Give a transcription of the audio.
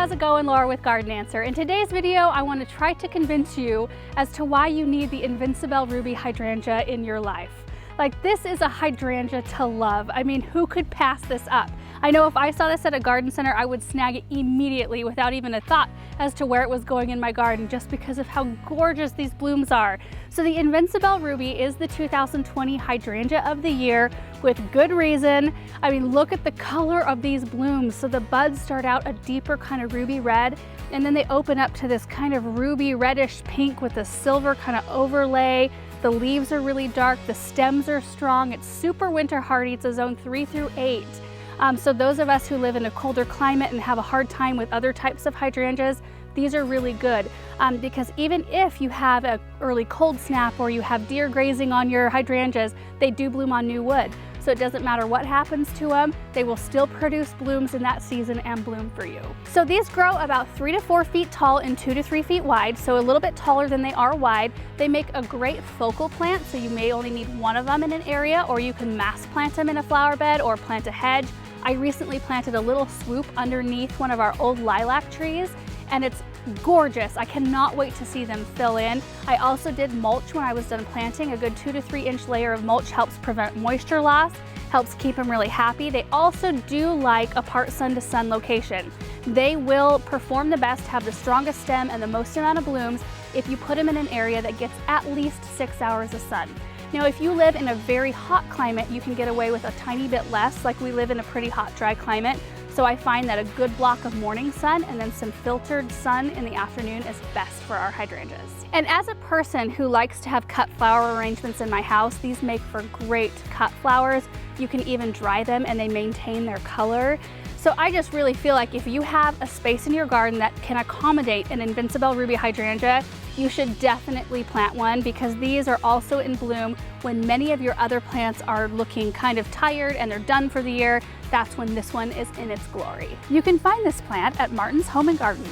how's it going? Laura with Garden Answer. In today's video, I want to try to convince you as to why you need the Invincibelle Ruby hydrangea in your life. Like, this is a hydrangea to love. I mean, who could pass this up? I know if I saw this at a garden center, I would snag it immediately without even a thought as to where it was going in my garden, just because of how gorgeous these blooms are. So the Invincibelle Ruby is the 2020 Hydrangea of the Year, with good reason. I mean, look at the color of these blooms. So the buds start out a deeper kind of ruby red, and then they open up to this kind of ruby reddish pink with a silver kind of overlay. The leaves are really dark, the stems are strong. It's super winter hardy. It's a zone 3 through 8. So those of us who live in a colder climate and have a hard time with other types of hydrangeas, these are really good because even if you have an early cold snap or you have deer grazing on your hydrangeas, they do bloom on new wood. So it doesn't matter what happens to them, they will still produce blooms in that season and bloom for you. So these grow about 3 to 4 feet tall and 2 to 3 feet wide, so a little bit taller than they are wide. They make a great focal plant, so you may only need one of them in an area, or you can mass plant them in a flower bed or plant a hedge. I recently planted a little swoop underneath one of our old lilac trees, and it's gorgeous. I cannot wait to see them fill in. I also did mulch when I was done planting. A good 2 to 3 inch layer of mulch helps prevent moisture loss, helps keep them really happy. They also do like a part sun to sun location. They will perform the best, have the strongest stem and the most amount of blooms if you put them in an area that gets at least 6 hours of sun. Now, if you live in a very hot climate, you can get away with a tiny bit less. Like, we live in a pretty hot, dry climate. So I find that a good block of morning sun and then some filtered sun in the afternoon is best for our hydrangeas. And as a person who likes to have cut flower arrangements in my house, these make for great cut flowers. You can even dry them and they maintain their color. So I just really feel like if you have a space in your garden that can accommodate an Invincibelle Ruby hydrangea, you should definitely plant one, because these are also in bloom when many of your other plants are looking kind of tired and they're done for the year. That's when this one is in its glory. You can find this plant at Martin's Home and Garden.